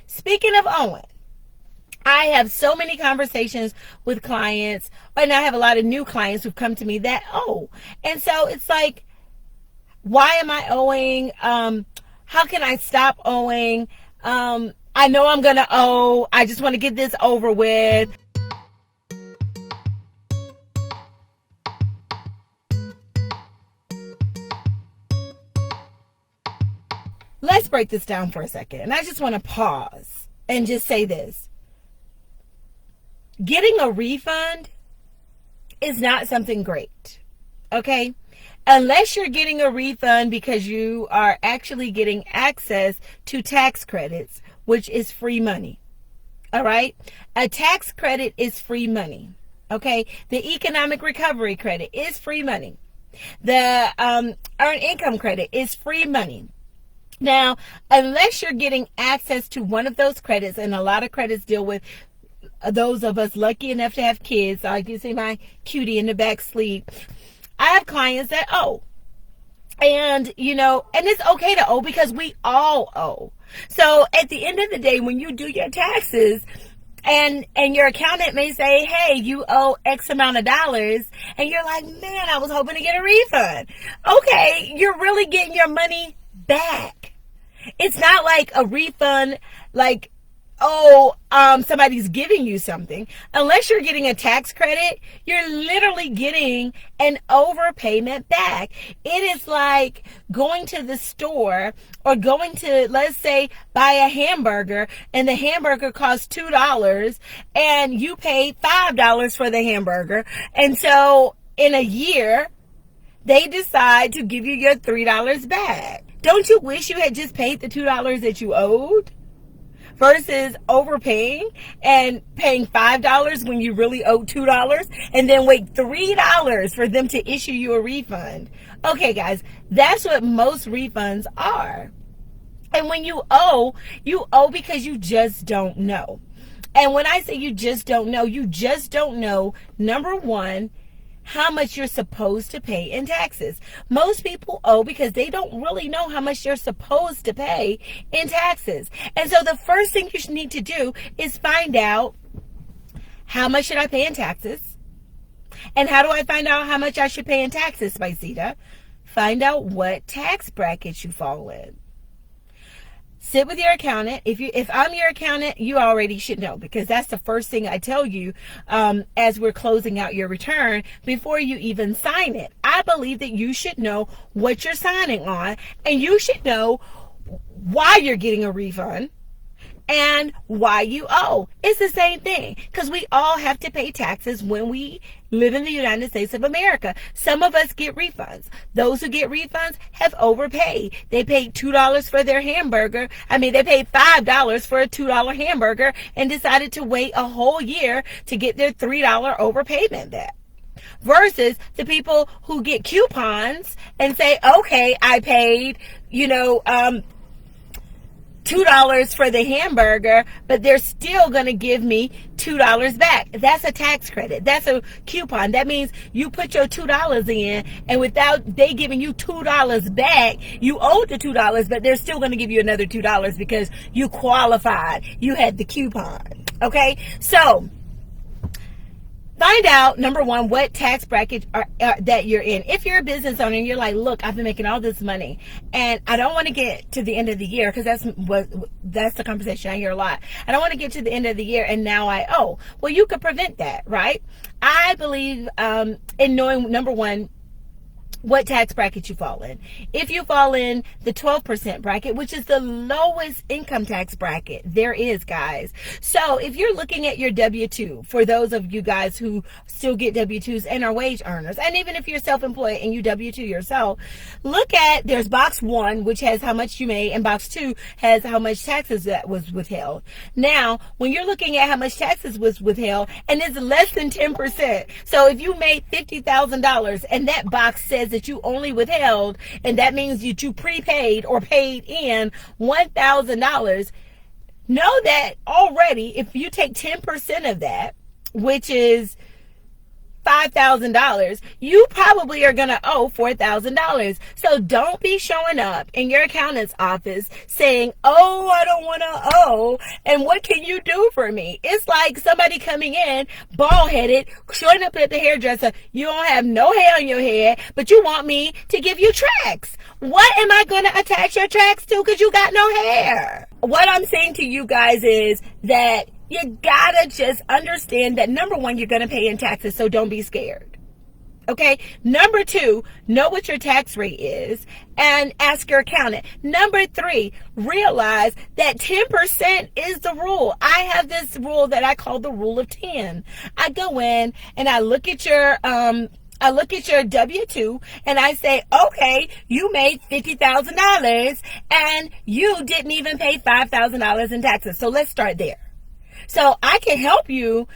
Speaking of owing, I have so many conversations with clients, and I have a lot of new clients who've come to me that owe. And so it's like, why am I owing? How can I stop owing? I know I'm going to owe. I just want to get this over with. Let's break this down for a second. And I just want to pause and just say this. Getting a refund is not something great, okay? Unless you're getting a refund because you are actually getting access to tax credits, which is free money, all right? A tax credit is free money, okay? The economic recovery credit is free money. The earned income credit is free money. Now, unless you're getting access to one of those credits, and a lot of credits deal with those of us lucky enough to have kids, so I can see my cutie in the back sleep. I have clients that owe. And, and it's okay to owe because we all owe. So at the end of the day, when you do your taxes, and your accountant may say, hey, you owe X amount of dollars, and you're like, man, I was hoping to get a refund. Okay, you're really getting your money back. It's not like a refund, like, somebody's giving you something. Unless you're getting a tax credit, you're literally getting an overpayment back. It is like going to the store or going to, let's say, buy a hamburger, and the hamburger costs $2 and you pay $5 for the hamburger. And so in a year, they decide to give you your $3 back. Don't you wish you had just paid the $2 that you owed? Versus overpaying and paying $5 when you really owe $2 and then wait $3 for them to issue you a refund. Okay, guys, that's what most refunds are. And when you owe because you just don't know. And when I say you just don't know, number one, how much you're supposed to pay in taxes. Most people owe because they don't really know how much you're supposed to pay in taxes. And so the first thing you should need to do is find out, how much should I pay in taxes? And how do I find out how much I should pay in taxes, Spicita? Find out what tax brackets you fall in. Sit with your accountant. If I'm your accountant, you already should know, because that's the first thing I tell you as we're closing out your return before you even sign it. I believe that you should know what you're signing on, and you should know why you're getting a refund and why you owe. It's the same thing, because we all have to pay taxes when we live in the United States of America. Some of us get refunds. Those who get refunds have overpaid. They paid $2 for their hamburger. They paid $5 for a $2 hamburger and decided to wait a whole year to get their $3 overpayment back. Versus the people who get coupons and say, okay, I paid, $2 for the hamburger, but they're still going to give me $2 back. That's a tax credit. That's a coupon. That means you put your $2 in, and without they giving you $2 back, you owed the $2, but they're still going to give you another $2 because you qualified. You had the coupon. Okay? So, find out, number one, what tax bracket that you're in. If you're a business owner and you're like, look, I've been making all this money and I don't want to get to the end of the year, because that's the conversation I hear a lot. I don't want to get to the end of the year and now I owe. Well, you could prevent that, right? I believe in knowing, number one, what tax bracket you fall in. If you fall in the 12% bracket, which is the lowest income tax bracket there is, guys. So if you're looking at your W-2, for those of you guys who still get W-2s and are wage earners, and even if you're self-employed and you W-2 yourself, look at, there's box 1, which has how much you made, and box 2 has how much taxes that was withheld. Now, when you're looking at how much taxes was withheld, and it's less than 10%, so if you made $50,000 and that box says that you only withheld, and that means that you prepaid or paid in $1,000, know that already if you take 10% of that, which is $5,000, you probably are going to owe $4,000. So don't be showing up in your accountant's office saying, oh, I don't want to owe. And what can you do for me? It's like somebody coming in, bald headed, showing up at the hairdresser. You don't have no hair on your head, but you want me to give you tracks. What am I going to attach your tracks to? Because you got no hair. What I'm saying to you guys is that you gotta just understand that, number one, you're gonna pay in taxes, so don't be scared. Okay? Number two, know what your tax rate is and ask your accountant. Number three, realize that 10% is the rule. I have this rule that I call the rule of 10. I go in and I look at your W-2 and I say, okay, you made $50,000 and you didn't even pay $5,000 in taxes. So let's start there. So I can help you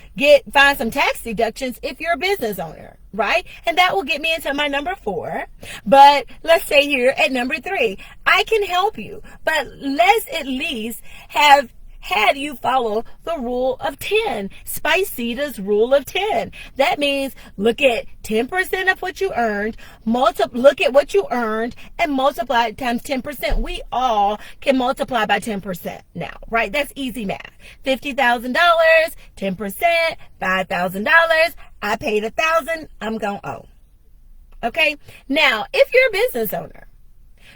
find some tax deductions if you're a business owner, right? And that will get me into my number 4. But let's say here at number 3, I can help you, but let's at least have had you follow the rule of 10, Spicita's rule of 10. That means look at 10% of what you earned, look at what you earned and multiply it times 10%. We all can multiply by 10% now, right? That's easy math. $50,000, 10%, $5,000. I paid $1,000. I'm going to owe. Okay. Now, if you're a business owner,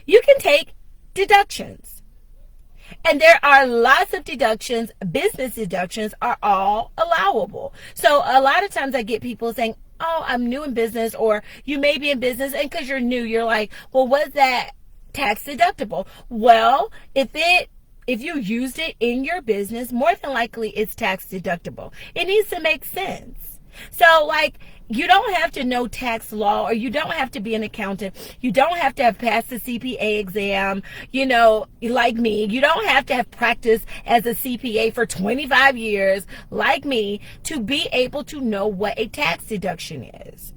you can take deductions. And there are lots of deductions. Business deductions are all allowable. So a lot of times I get people saying, oh, I'm new in business, or you may be in business, and because you're new, you're like, well, was that tax deductible? Well, if you used it in your business, more than likely it's tax deductible. It needs to make sense. So like, you don't have to know tax law, or you don't have to be an accountant. You don't have to have passed the CPA exam, like me. You don't have to have practiced as a CPA for 25 years, like me, to be able to know what a tax deduction is.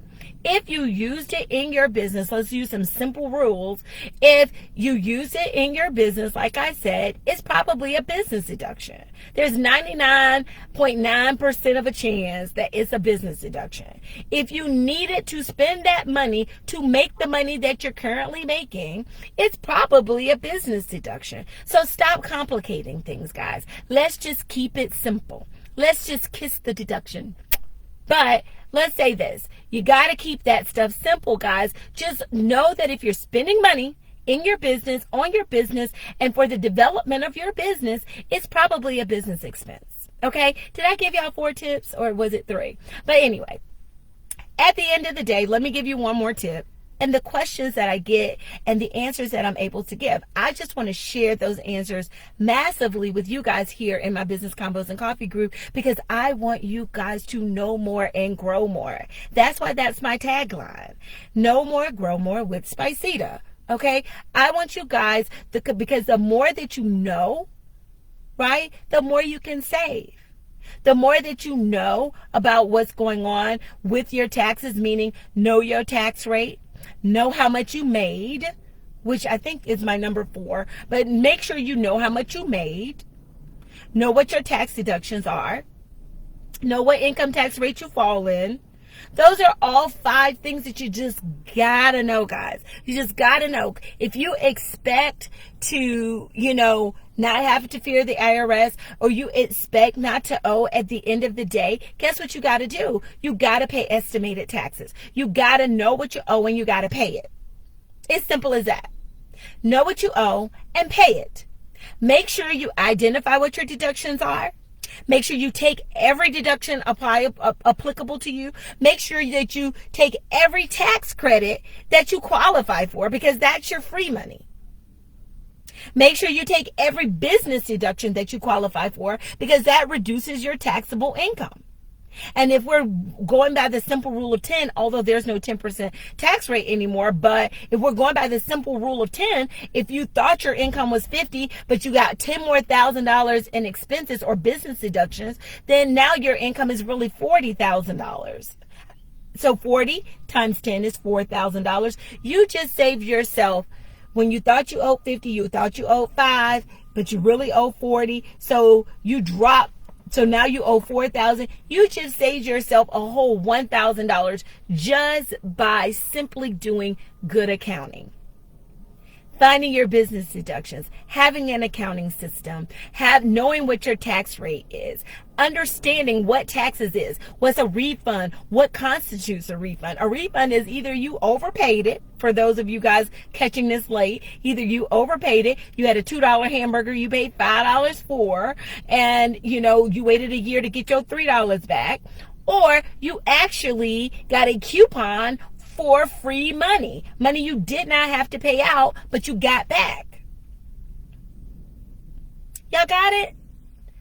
If you used it in your business, let's use some simple rules. If you use it in your business, like I said, it's probably a business deduction. There's 99.9% of a chance that it's a business deduction. If you needed to spend that money to make the money that you're currently making, it's probably a business deduction. So stop complicating things, guys. Let's just keep it simple. Let's just kiss the deduction. But let's say this, you got to keep that stuff simple, guys. Just know that if you're spending money in your business, on your business, and for the development of your business, it's probably a business expense. Okay? Did I give y'all 4 tips, or was it 3? But anyway, at the end of the day, let me give you one more tip. And the questions that I get and the answers that I'm able to give, I just want to share those answers massively with you guys here in my Business Combos and Coffee group, because I want you guys to know more and grow more. That's why that's my tagline. Know more, grow more with Spicita. Okay? I want you guys, because the more that you know, right, the more you can save. The more that you know about what's going on with your taxes, meaning know your tax rate, know how much you made, which I think is my number 4, but make sure you know how much you made, know what your tax deductions are, know what income tax rate you fall in. Those are all 5 things that you just gotta know, guys. You just gotta know. If you expect to, not have to fear the IRS, or you expect not to owe at the end of the day, guess what you gotta do? You gotta pay estimated taxes. You gotta know what you owe and you gotta pay it. It's simple as that. Know what you owe and pay it. Make sure you identify what your deductions are. Make sure you take every deduction applicable to you. Make sure that you take every tax credit that you qualify for, because that's your free money. Make sure you take every business deduction that you qualify for, because that reduces your taxable income. And if we're going by the simple rule of 10, although there's no 10% tax rate anymore, but if we're going by the simple rule of 10, if you thought your income was 50, but you got $10,000 in expenses or business deductions, then now your income is really $40,000. So 40 times 10 is $4,000. You just saved yourself, when you thought you owed 50, you thought you owed 5, but you really owe 40. So you drop So now you owe $4,000. You just saved yourself a whole $1,000 just by simply doing good accounting. Finding your business deductions, having an accounting system, knowing what your tax rate is, understanding what taxes is, what's a refund, what constitutes a refund. A refund is either you overpaid it, for those of you guys catching this late, either you overpaid it, you had a $2 hamburger you paid $5 for, and you waited a year to get your $3 back, or you actually got a coupon for free money you did not have to pay out, but you got back. Y'all got it?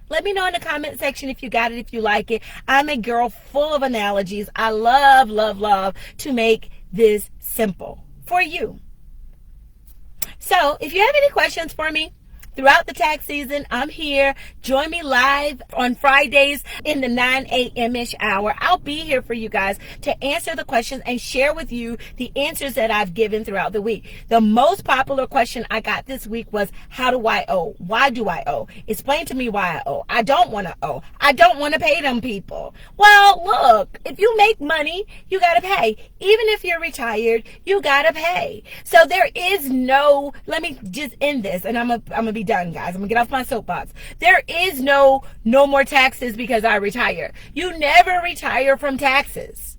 Let me know in the comment section if you got it, if you like it. I'm a girl full of analogies. I love, love, love to make this simple for you. So if you have any questions for me throughout the tax season, I'm here. Join me live on Fridays in the 9 a.m.-ish hour. I'll be here for you guys to answer the questions and share with you the answers that I've given throughout the week. The most popular question I got this week was, how do I owe? Why do I owe? Explain to me why I owe. I don't want to owe. I don't want to pay them people. Well, look, if you make money, you got to pay. Even if you're retired, you got to pay. So there is no, let me just end this, and I'm going to be done, guys. I'm gonna get off my soapbox. There is no more taxes because I retire. You never retire from taxes.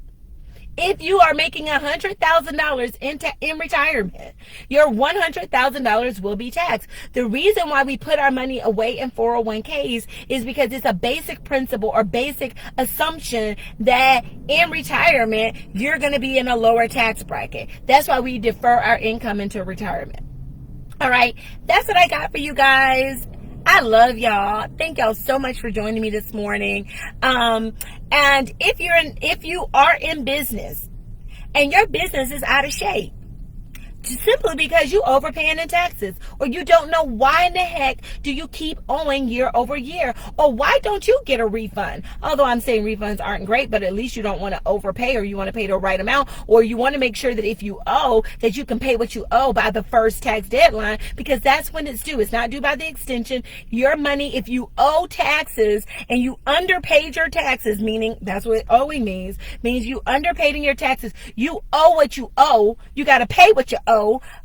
If you are making $100,000 in retirement, your $100,000 will be taxed. The reason why we put our money away in 401ks is because it's a basic principle or basic assumption that in retirement, you're going to be in a lower tax bracket. That's why we defer our income into retirement. All right, that's what I got for you guys. I love y'all. Thank y'all so much for joining me this morning. And if you are in business and your business is out of shape, simply because you overpaying in taxes, or you don't know why in the heck do you keep owing year over year, or why don't you get a refund? Although I'm saying refunds aren't great, but at least you don't want to overpay, or you want to pay the right amount, or you want to make sure that if you owe, that you can pay what you owe by the first tax deadline, because that's when it's due. It's not due by the extension. Your money, if you owe taxes and you underpaid your taxes, meaning that's what owing means you underpaid in your taxes. You owe what you owe. You got to pay what you owe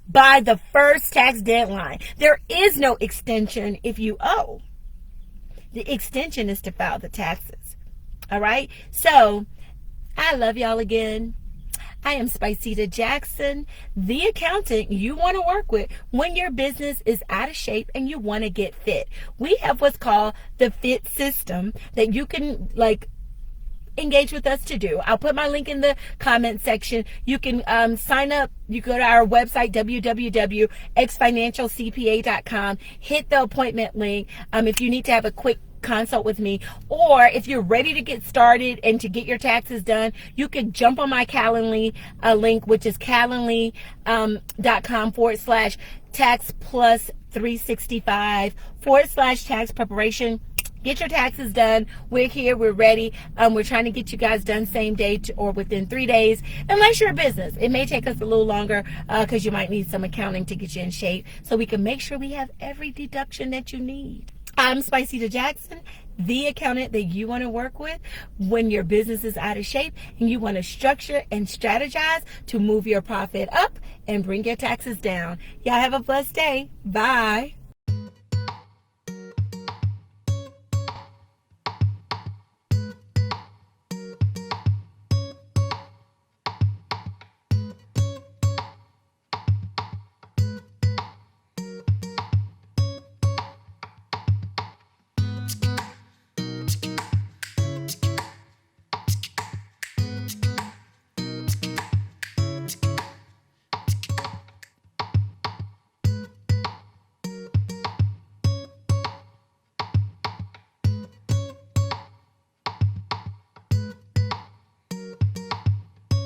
by the first tax deadline. There is no extension if you owe. The extension is to file the taxes. All right? So, I love y'all again. I am Spicita Jackson, the accountant you want to work with when your business is out of shape and you want to get fit. We have what's called the FIT system that you can engage with us to do. I'll put my link in the comment section. You can sign up. You go to our website, www.xfinancialcpa.com. Hit the appointment link if you need to have a quick consult with me, or if you're ready to get started and to get your taxes done, you can jump on my Calendly link, which is calendly.com/tax plus 365/tax preparation. Get your taxes done. We're here. We're ready. We're trying to get you guys done same day or within 3 days. Unless you're a business, it may take us a little longer because you might need some accounting to get you in shape so we can make sure we have every deduction that you need. I'm Spicita Jackson, the accountant that you want to work with when your business is out of shape and you want to structure and strategize to move your profit up and bring your taxes down. Y'all have a blessed day. Bye.